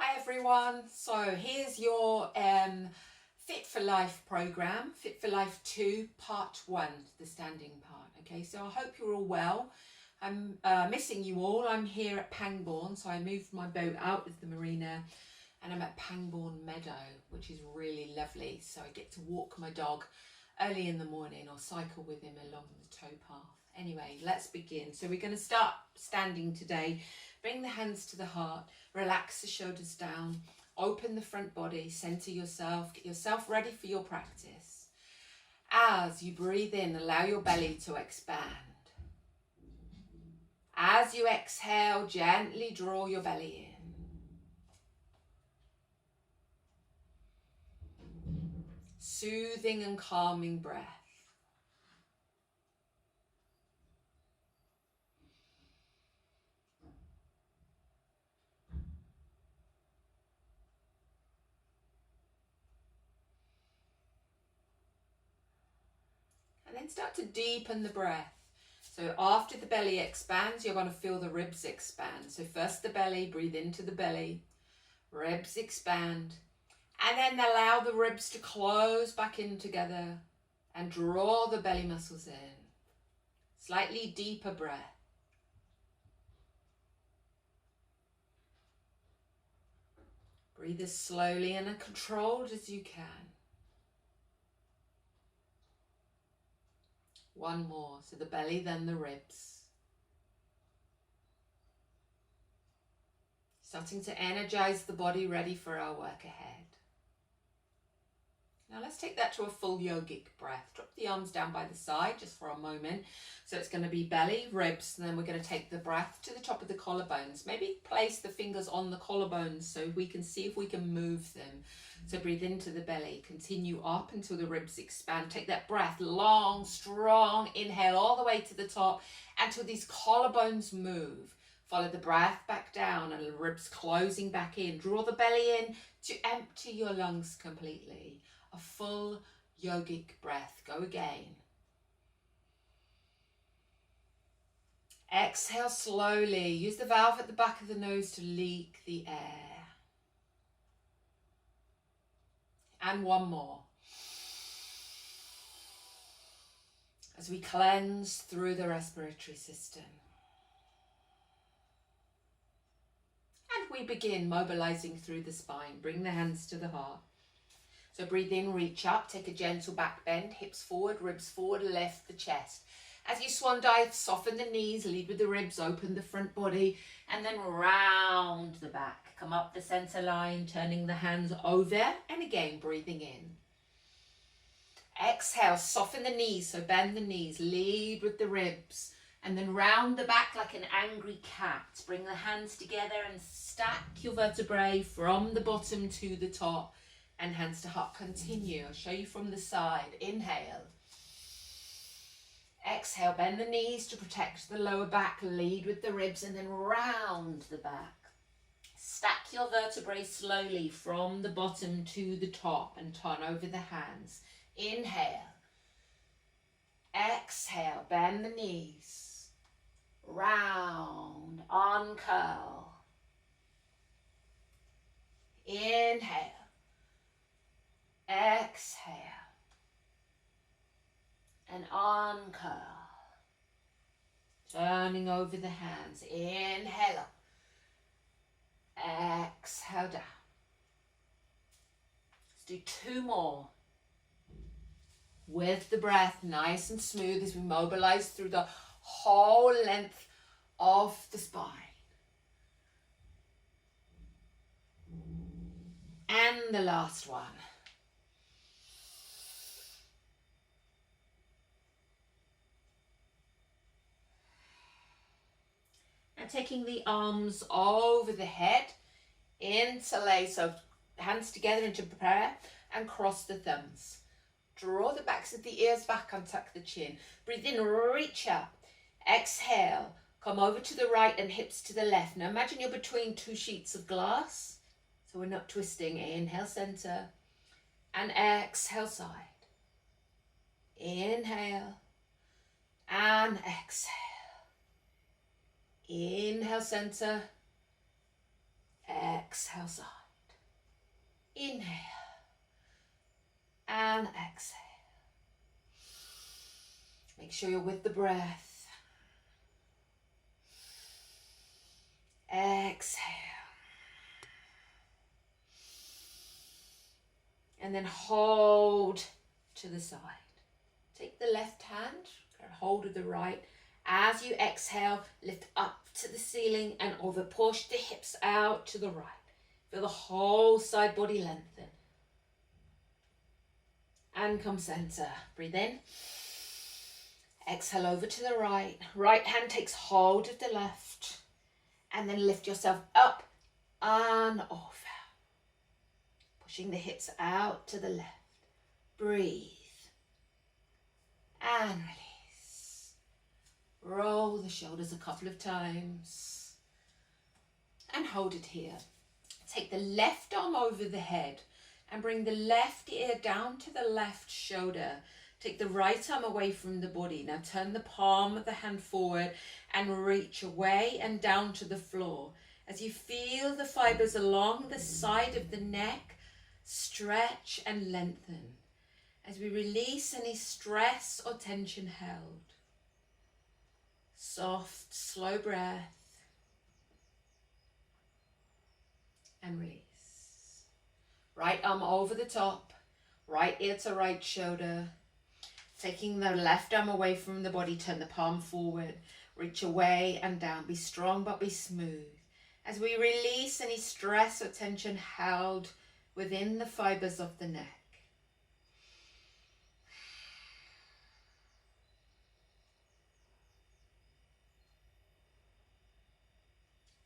Hi everyone, so here's your Fit for Life program, Fit for Life 2 Part 1, the standing part. Okay, so I hope you're all well. I'm missing you all. I'm here at Pangbourne, so I moved my boat out of the marina and I'm at Pangbourne Meadow, which is really lovely. So I get to walk my dog early in the morning or cycle with him along the towpath. Anyway, let's begin. So we're going to start standing today. Bring the hands to the heart, relax the shoulders down, open the front body, center yourself, get yourself ready for your practice. As you breathe in, allow your belly to expand. As you exhale, gently draw your belly in. Soothing and calming breath. And then start to deepen the breath. So after the belly expands, you're going to feel the ribs expand. So first the belly, breathe into the belly, ribs expand, and then allow the ribs to close back in together and draw the belly muscles in. Slightly deeper breath. Breathe as slowly and as controlled as you can. One more, so the belly, then the ribs. Starting to energize the body, ready for our work ahead. Now let's take that to a full yogic breath. Drop the arms down by the side just for a moment. So it's going to be belly, ribs, and then we're going to take the breath to the top of the collarbones. Maybe place the fingers on the collarbones so we can see if we can move them. So breathe into the belly, continue up until the ribs expand. Take that breath, long, strong inhale all the way to the top until these collarbones move. Follow the breath back down and the ribs closing back in. Draw the belly in to empty your lungs completely. A full yogic breath. Go again. Exhale slowly. Use the valve at the back of the nose to leak the air. And one more. As we cleanse through the respiratory system. And we begin mobilizing through the spine. Bring the hands to the heart. So breathe in, reach up, take a gentle back bend, hips forward, ribs forward, lift the chest. As you swan dive, soften the knees, lead with the ribs, open the front body, and then round the back. Come up the center line, turning the hands over, and again, breathing in. Exhale, soften the knees, so bend the knees, lead with the ribs, and then round the back like an angry cat. Bring the hands together and stack your vertebrae from the bottom to the top. And hands to heart, continue. I'll show you from the side. Inhale. Exhale, bend the knees to protect the lower back. Lead with the ribs and then round the back. Stack your vertebrae slowly from the bottom to the top and turn over the hands. Inhale. Exhale, bend the knees. Round, uncurl. Inhale. Exhale and uncurl. Turning over the hands. Inhale up. Exhale down. Let's do two more. With the breath nice and smooth as we mobilize through the whole length of the spine. And the last one. And taking the arms over the head, interlace, so hands together into prayer, and cross the thumbs. Draw the backs of the ears back, untuck the chin. Breathe in, reach up. Exhale, come over to the right and hips to the left. Now imagine you're between two sheets of glass, so we're not twisting. Inhale, center, and exhale, side. Inhale, and exhale. Inhale, center, Exhale side. Inhale. And exhale. Make sure you're with the breath. Exhale. And then hold to the side. Take the left hand, grab hold of the right. As you exhale, lift up to the ceiling and over. Push the hips out to the right. Feel the whole side body lengthen. And come center. Breathe in. Exhale over to the right. Right hand takes hold of the left. And then lift yourself up and over. Pushing the hips out to the left. Breathe. And release. Roll the shoulders a couple of times. And hold it here. Take the left arm over the head and bring the left ear down to the left shoulder. Take the right arm away from the body. Now turn the palm of the hand forward and reach away and down to the floor. As you feel the fibers along the side of the neck stretch and lengthen. As we release any stress or tension held. Soft, slow breath. And release. Right arm over the top. Right ear to right shoulder. Taking the left arm away from the body, turn the palm forward. Reach away and down. Be strong but be smooth. As we release any stress or tension held within the fibers of the neck.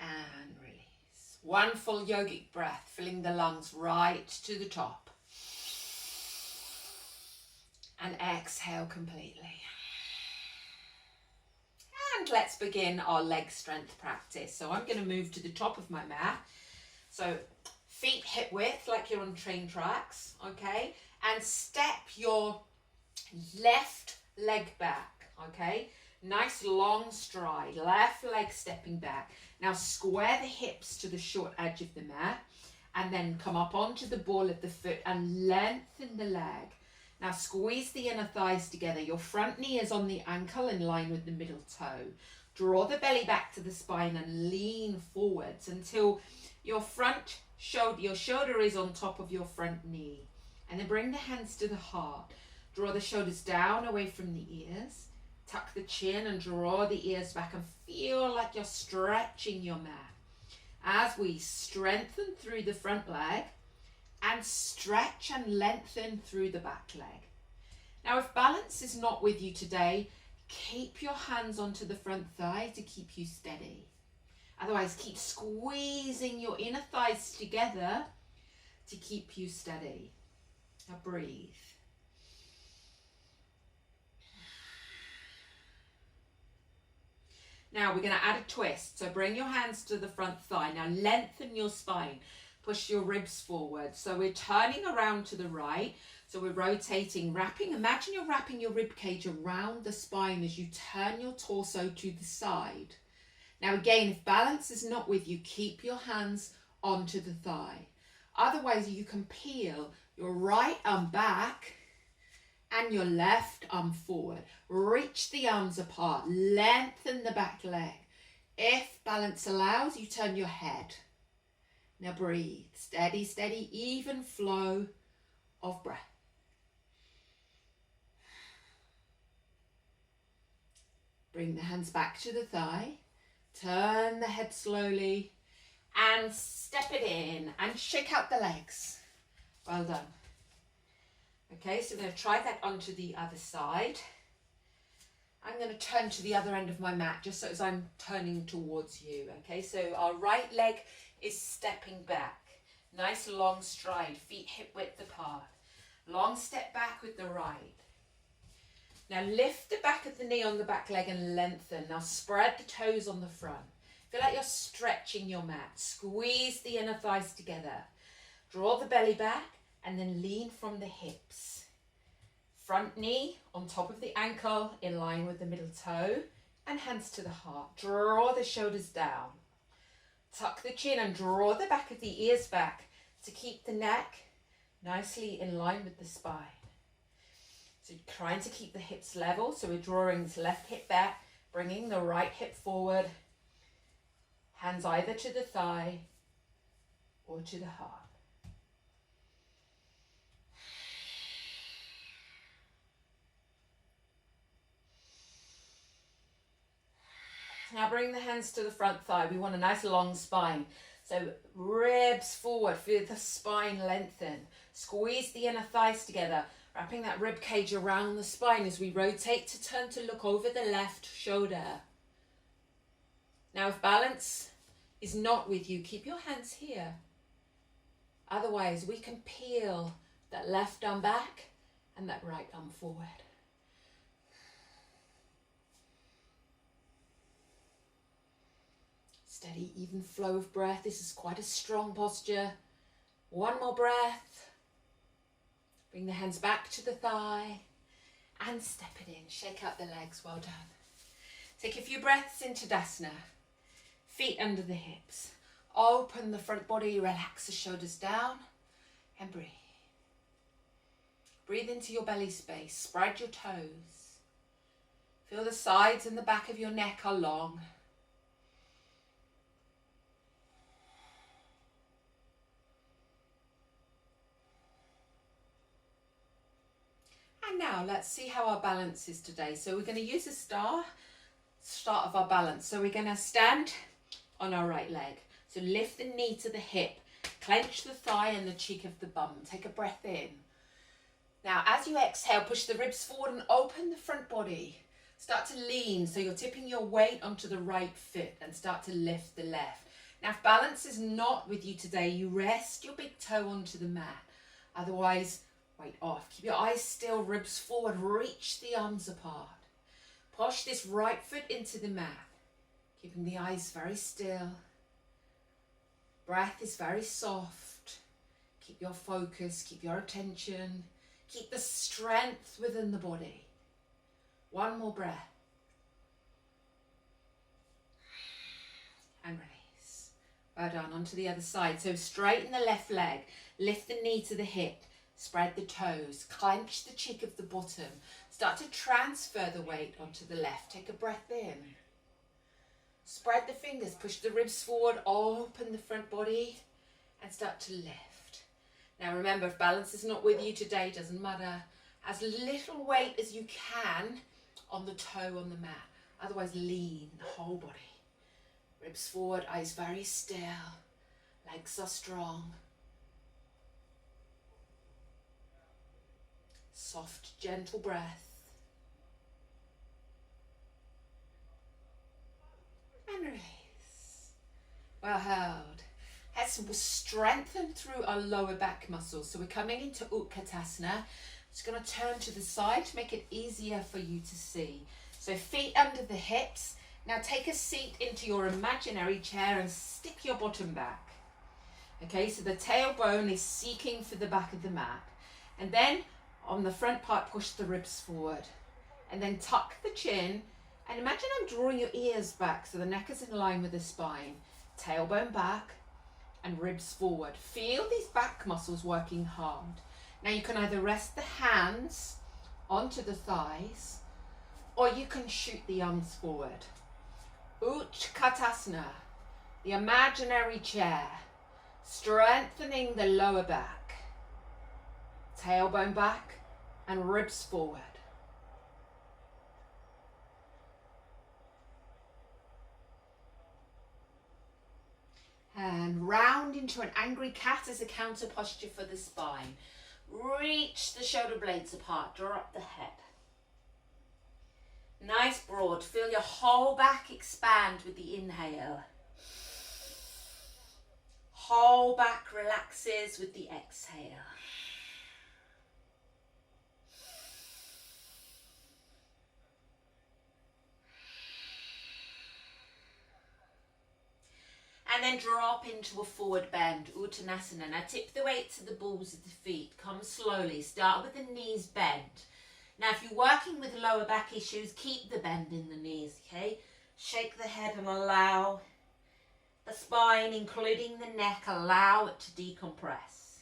And release. One full yogic breath, filling the lungs right to the top. And exhale completely. And let's begin our leg strength practice. So I'm going to move to the top of my mat. So feet hip width like you're on train tracks, okay? And step your left leg back, okay? Nice long stride, left leg stepping back. Now square the hips to the short edge of the mat and then come up onto the ball of the foot and lengthen the leg. Now squeeze the inner thighs together. Your front knee is on the ankle in line with the middle toe. Draw the belly back to the spine and lean forwards until your shoulder is on top of your front knee. And then bring the hands to the heart. Draw the shoulders down away from the ears. Tuck the chin and draw the ears back and feel like you're stretching your mat. As we strengthen through the front leg and stretch and lengthen through the back leg. Now if balance is not with you today, keep your hands onto the front thigh to keep you steady. Otherwise, keep squeezing your inner thighs together to keep you steady. Now breathe. Now we're going to add a twist. So bring your hands to the front thigh. Now lengthen your spine. Push your ribs forward. So we're turning around to the right. So we're rotating, wrapping. Imagine you're wrapping your rib cage around the spine as you turn your torso to the side. Now again, if balance is not with you, keep your hands onto the thigh. Otherwise, you can peel your right arm back and your left arm forward. Reach the arms apart. Lengthen the back leg. If balance allows, you turn your head. Now breathe. Steady, steady, even flow of breath. Bring the hands back to the thigh. Turn the head slowly and step it in and shake out the legs. Well done. Okay, so we're going to try that onto the other side. I'm going to turn to the other end of my mat just so as I'm turning towards you. Okay, so our right leg is stepping back. Nice long stride, feet hip width apart. Long step back with the right. Now lift the back of the knee on the back leg and lengthen. Now spread the toes on the front. Feel like you're stretching your mat. Squeeze the inner thighs together. Draw the belly back and then lean from the hips. Front knee on top of the ankle in line with the middle toe and hands to the heart. Draw the shoulders down. Tuck the chin and draw the back of the ears back to keep the neck nicely in line with the spine. So trying to keep the hips level. So we're drawing this left hip back, bringing the right hip forward. Hands either to the thigh or to the heart. Now bring the hands to the front thigh. We want a nice long spine. So ribs forward, feel the spine lengthen. Squeeze the inner thighs together, wrapping that rib cage around the spine as we rotate to turn to look over the left shoulder. Now if balance is not with you, keep your hands here. Otherwise we can peel that left arm back and that right arm forward. Steady, even flow of breath. This is quite a strong posture. One more breath. Bring the hands back to the thigh and step it in. Shake out the legs. Well done. Take a few breaths into Tadasana. Feet under the hips. Open the front body. Relax the shoulders down and breathe. Breathe into your belly space. Spread your toes. Feel the sides and the back of your neck are long. And now let's see how our balance is today. So we're going to use a start of our balance. So we're going to stand on our right leg. So lift the knee to the hip, clench the thigh and the cheek of the bum. Take a breath in. Now as you exhale, push the ribs forward and open the front body. Start to lean, so you're tipping your weight onto the right foot and start to lift the left. Now if balance is not with you today, you rest your big toe onto the mat. Otherwise, weight off. Keep your eyes still, ribs forward, reach the arms apart. Push this right foot into the mat, keeping the eyes very still. Breath is very soft. Keep your focus, keep your attention. Keep the strength within the body. One more breath. And release. Well done, onto the other side. So straighten the left leg, lift the knee to the hip. Spread the toes, clench the cheek of the bottom. Start to transfer the weight onto the left. Take a breath in. Spread the fingers, push the ribs forward, open the front body and start to lift. Now remember, if balance is not with you today, doesn't matter. As little weight as you can on the toe on the mat. Otherwise lean the whole body. Ribs forward, eyes very still. Legs are strong. Soft, gentle breath. And release. Well held. Let's strengthen through our lower back muscles. So we're coming into Utkatasana. Just going to turn to the side to make it easier for you to see. So feet under the hips. Now take a seat into your imaginary chair and stick your bottom back. Okay, so the tailbone is seeking for the back of the mat. And then on the front part, push the ribs forward. And then tuck the chin. And imagine I'm drawing your ears back so the neck is in line with the spine. Tailbone back and ribs forward. Feel these back muscles working hard. Now you can either rest the hands onto the thighs or you can shoot the arms forward. Utkatasana, the imaginary chair, strengthening the lower back. Tailbone back and ribs forward. And round into an angry cat as a counter posture for the spine. Reach the shoulder blades apart, draw up the head. Nice broad, feel your whole back expand with the inhale. Whole back relaxes with the exhale. And then drop into a forward bend, Uttanasana. Now tip the weight to the balls of the feet. Come slowly. Start with the knees bent. Now if you're working with lower back issues, keep the bend in the knees, okay? Shake the head and allow the spine, including the neck, allow it to decompress.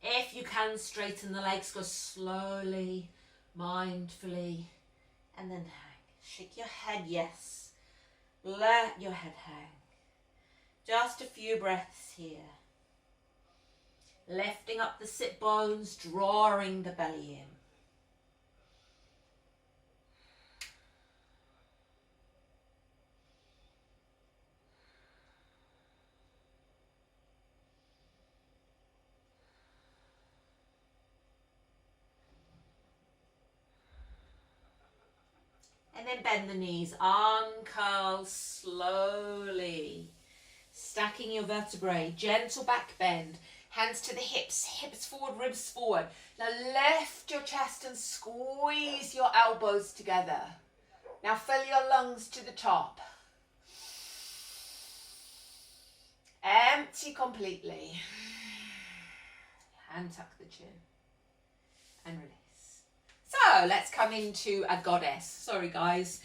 If you can, straighten the legs, go slowly, mindfully, and then hang. Shake your head, yes. Let your head hang. Just a few breaths here. Lifting up the sit bones, drawing the belly in. And then bend the knees, uncurl slowly. Stacking your vertebrae, gentle back bend. Hands to the hips, hips forward, ribs forward. Now lift your chest and squeeze your elbows together. Now fill your lungs to the top. Empty completely. And tuck the chin. And release. So let's come into a goddess. Sorry guys.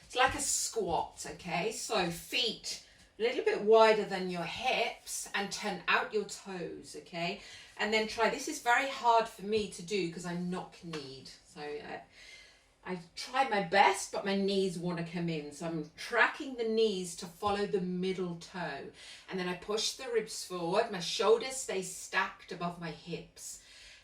It's like a squat, okay? So feet a little bit wider than your hips and turn out your toes, okay? And then try, this is very hard for me to do because I'm knock-kneed. So I try my best, but my knees want to come in. So I'm tracking the knees to follow the middle toe. And then I push the ribs forward. My shoulders stay stacked above my hips.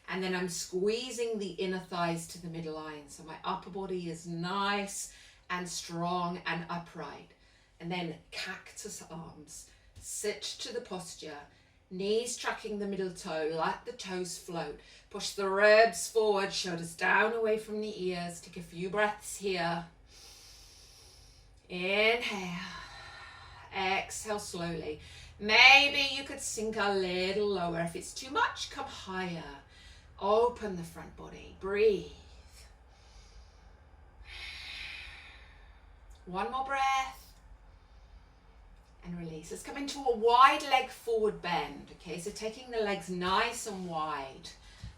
And then I'm squeezing the inner thighs to the midline. So my upper body is nice and strong and upright. And then cactus arms. Sit to the posture. Knees tracking the middle toe. Let the toes float. Push the ribs forward. Shoulders down away from the ears. Take a few breaths here. Inhale. Exhale slowly. Maybe you could sink a little lower. If it's too much, come higher. Open the front body. Breathe. One more breath. And release. Let's come into a wide leg forward bend. Okay, so taking the legs nice and wide.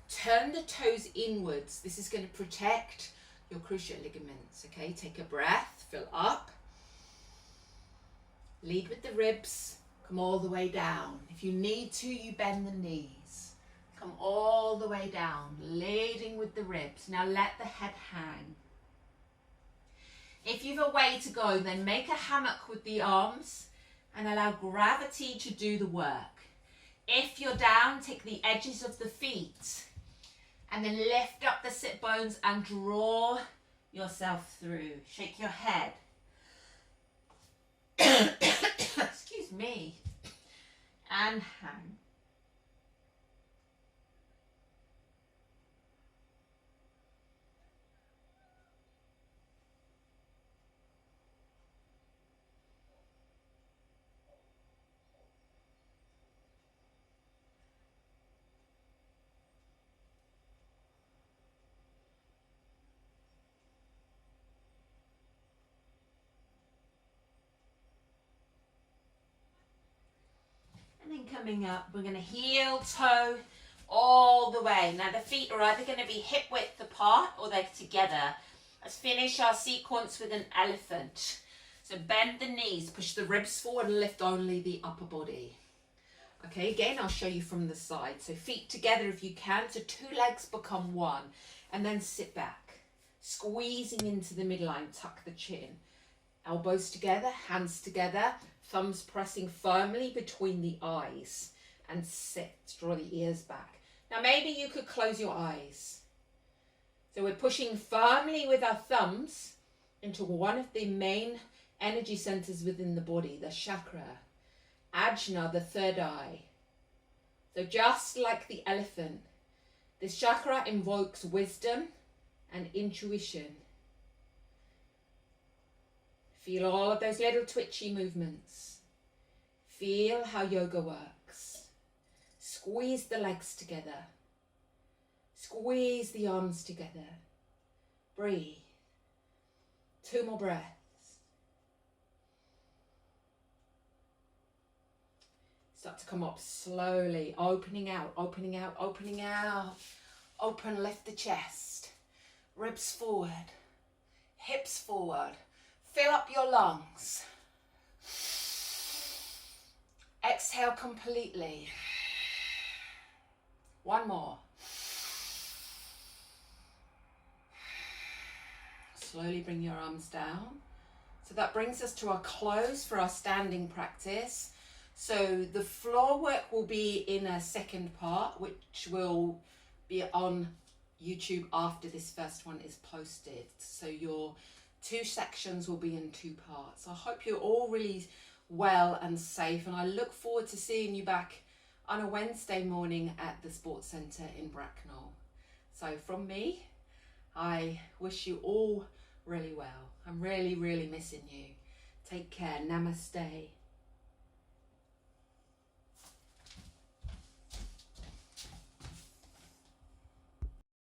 Turn the toes inwards. This is going to protect your cruciate ligaments. Okay, take a breath. Fill up. Lead with the ribs. Come all the way down. If you need to, you bend the knees. Come all the way down, leading with the ribs. Now let the head hang. If you've a way to go, then make a hammock with the arms and allow gravity to do the work. If you're down, take the edges of the feet and then lift up the sit bones and draw yourself through. Shake your head. Excuse me. And hang. And then coming up, we're going to heel toe all the way. Now the feet are either going to be hip width apart or they're together. Let's finish our sequence with an elephant. So bend the knees, push the ribs forward and lift only the upper body. Okay, again, I'll show you from the side. So feet together if you can, so two legs become one. And then sit back, squeezing into the midline, tuck the chin. Elbows together, hands together, thumbs pressing firmly between the eyes. And sit, draw the ears back. Now maybe you could close your eyes. So we're pushing firmly with our thumbs into one of the main energy centers within the body, the chakra. Ajna, the third eye. So just like the elephant, this chakra invokes wisdom and intuition. Feel all of those little twitchy movements. Feel how yoga works. Squeeze the legs together. Squeeze the arms together. Breathe. Two more breaths. Start to come up slowly, opening out, opening out, opening out. Open, lift the chest. Ribs forward. Hips forward. Fill up your lungs. exhale completely. One more. Slowly bring your arms down. So that brings us to a close for our standing practice. So the floor work will be in a second part, which will be on YouTube after this first one is posted. So your 2 sections will be in 2 parts. I hope you're all really well and safe, and I look forward to seeing you back on a Wednesday morning at the Sports Centre in Bracknell. So from me, I wish you all really well. I'm really, really missing you. Take care. Namaste.